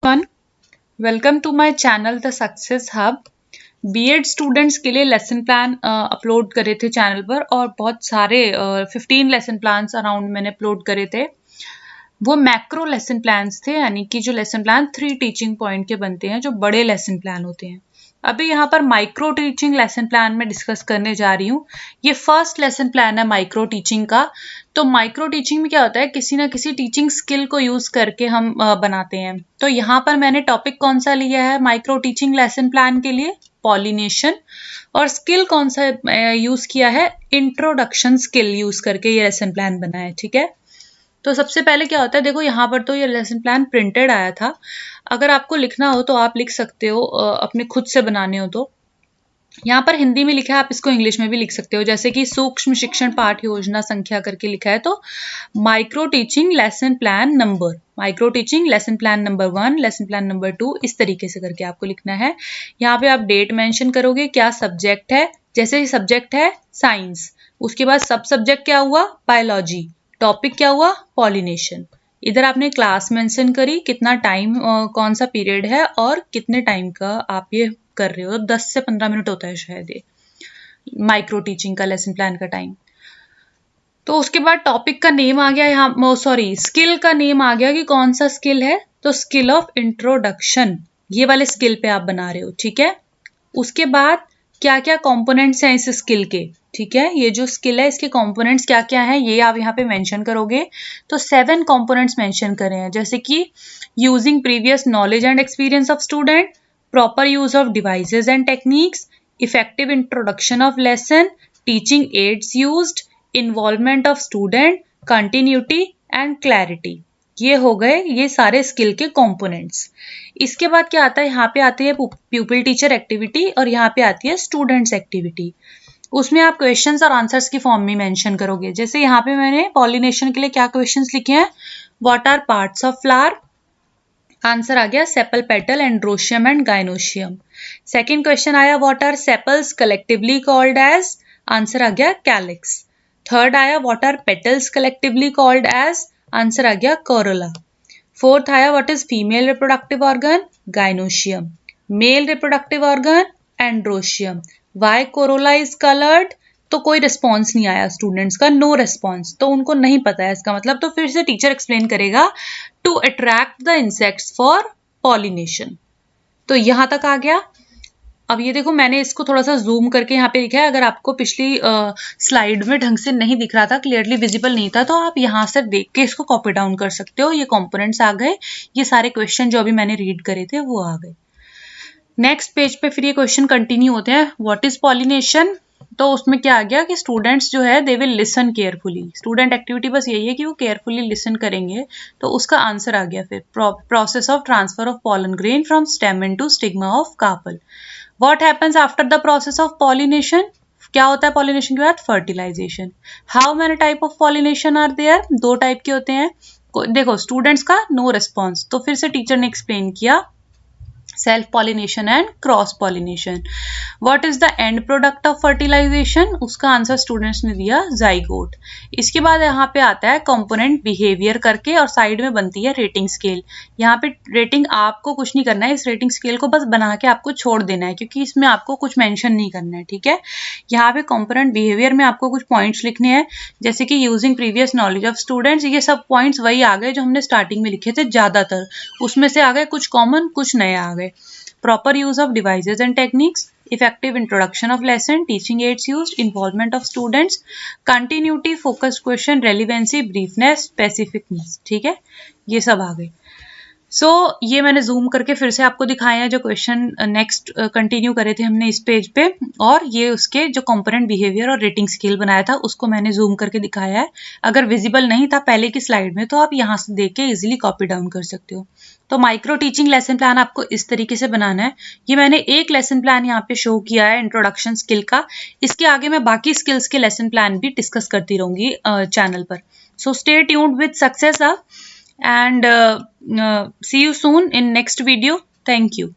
One welcome to my channel The Success Hub. BEd students के लिए lesson plan upload करे थे channel पर और बहुत सारे 15 लेसन प्लान्स अराउंड मैंने अपलोड करे थे। वो मैक्रो लेसन प्लान्स थे, यानी कि जो लेसन प्लान 3 टीचिंग पॉइंट के बनते हैं, जो बड़े लेसन प्लान होते हैं। अभी यहाँ पर माइक्रो टीचिंग लेसन प्लान में डिस्कस करने जा रही हूँ। ये फर्स्ट लेसन प्लान है माइक्रो टीचिंग का। तो माइक्रो टीचिंग में क्या होता है, किसी ना किसी टीचिंग स्किल को यूज करके हम बनाते हैं। तो यहाँ पर मैंने टॉपिक कौन सा लिया है माइक्रो टीचिंग लेसन प्लान के लिए? पॉलिनेशन। और स्किल कौन सा यूज किया है? इंट्रोडक्शन स्किल यूज करके ये लेसन प्लान बना है। ठीक है, तो सबसे पहले क्या होता है, देखो यहाँ पर तो ये लेसन प्लान प्रिंटेड आया था। अगर आपको लिखना हो तो आप लिख सकते हो, अपने खुद से बनाने हो तो। यहाँ पर हिंदी में लिखा है, आप इसको इंग्लिश में भी लिख सकते हो, जैसे कि सूक्ष्म शिक्षण पाठ योजना संख्या करके लिखा है। तो micro teaching lesson plan number, micro teaching lesson plan number 1, lesson plan number 2, इस तरीके से करके आपको लिखना है। यहाँ पे आप डेट मेंशन करोगे, क्या सब्जेक्ट है। जैसे सब्जेक्ट है साइंस, उसके बाद सब सब्जेक्ट क्या हुआ? बायोलॉजी। टॉपिक क्या हुआ? पॉलिनेशन। इधर आपने क्लास मेंशन करी, कितना टाइम, कौन सा पीरियड है और कितने टाइम का आप ये कर रहे हो। 10 से 15 मिनट होता है शायद ये माइक्रो टीचिंग का लेसन प्लान का टाइम। तो उसके बाद टॉपिक का नेम आ गया, यहाँ सॉरी स्किल का नेम आ गया कि कौन सा स्किल है। तो स्किल ऑफ इंट्रोडक्शन, ये वाले स्किल पे आप बना रहे हो। ठीक है, उसके बाद क्या क्या कंपोनेंट्स हैं इस स्किल के। ठीक है, ये जो स्किल है इसके कंपोनेंट्स क्या क्या हैं ये आप यहाँ पे मेंशन करोगे। तो 7 कंपोनेंट्स मेंशन करे हैं, जैसे कि using previous knowledge and experience of student, proper use of devices and techniques, effective introduction of lesson, teaching ads used, involvement of student, continuity and clarity. ये हो गए ये सारे स्किल के कंपोनेंट्स। इसके बाद क्या आता है, यहाँ पे आती है प्यूपिल टीचर एक्टिविटी और यहाँ पे आती है स्टूडेंट्स एक्टिविटी। उसमें आप क्वेश्चंस और आंसर्स की फॉर्म में मेंशन करोगे। जैसे यहाँ पे मैंने पॉलिनेशन के लिए क्या क्वेश्चंस लिखे हैं, what are parts of flower. Answer आ गया sepal, petal, androecium and gynoecium. Second question आया, what are sepals collectively called as. Answer आ गया कैलिक्स। थर्ड आया, what are petals collectively called as. Answer आ गया कोरोला। फोर्थ आया, what is female reproductive organ, gynoecium. Male reproductive organ, androecium. Why corolla is coloured. तो कोई response नहीं आया स्टूडेंट्स का, नो रिस्पॉन्स, तो उनको नहीं पता है इसका मतलब। तो फिर से टीचर एक्सप्लेन करेगा, to attract the insects for pollination. तो यहां तक आ गया। अब ये देखो मैंने इसको थोड़ा सा जूम करके यहाँ पे लिखा है। अगर आपको पिछली स्लाइड में ढंग से नहीं दिख रहा था, क्लियरली विजिबल नहीं था, तो आप यहाँ से देख के इसको कॉपी डाउन कर सकते हो। ये कंपोनेंट्स आ गए, ये सारे क्वेश्चन जो अभी मैंने रीड करे थे वो आ गए। नेक्स्ट पेज पे फिर ये क्वेश्चन कंटिन्यू होते हैं। What is pollination. तो उसमें क्या आ गया कि स्टूडेंट्स जो है they will listen carefully. Student activity बस यही है कि वो केयरफुली लिसन करेंगे। तो उसका आंसर आ गया फिर process of transfer of pollen grain from stem into stigma of carpel. What happens after the process of pollination? क्या होता है पॉलिनेशन के बाद? Fertilisation. How many type of pollination are there? 2 type के होते हैं। देखो स्टूडेंट्स का नो रिस्पॉन्स, तो फिर से टीचर ने एक्सप्लेन किया, self pollination and cross pollination. What is the end product of fertilisation? उसका आंसर स्टूडेंट्स ने दिया जाइगोट। इसके बाद यहाँ पे आता है कंपोनेंट बिहेवियर करके और साइड में बनती है रेटिंग स्केल। यहाँ पे रेटिंग आपको कुछ नहीं करना है, इस रेटिंग स्केल को बस बना के आपको छोड़ देना है, क्योंकि इसमें आपको कुछ मेंशन नहीं करना है। ठीक है, यहाँ पे कंपोनेंट बिहेवियर में आपको कुछ पॉइंट्स लिखने हैं, जैसे कि using previous knowledge of students. ये सब पॉइंट्स वही आ गए जो हमने स्टार्टिंग में लिखे थे, ज्यादातर उसमें से आ गए, कुछ कॉमन कुछ नए आ गए। Proper use of devices and techniques, effective introduction of lesson, teaching aids used, involvement of students, continuity, focused question, relevancy, briefness, specificness। ठीक है, ये सब आ गए। ये मैंने जूम करके फिर से आपको दिखाए हैं जो क्वेश्चन नेक्स्ट कंटिन्यू करे थे हमने इस पेज पे, और ये उसके जो कंपोनेंट बिहेवियर और रेटिंग स्केल बनाया था उसको मैंने जूम करके दिखाया है। अगर विजिबल नहीं था पहले की स्लाइड में तो आप यहाँ से देख के इजिली कॉपी डाउन कर सकते हो। तो माइक्रो टीचिंग लेसन प्लान आपको इस तरीके से बनाना है। ये मैंने एक लेसन प्लान यहाँ पे शो किया है इंट्रोडक्शन स्किल का। इसके आगे मैं बाकी स्किल्स के लेसन प्लान भी डिस्कस करती रहूंगी चैनल पर। So stay tuned with success and see you soon in next video. Thank you.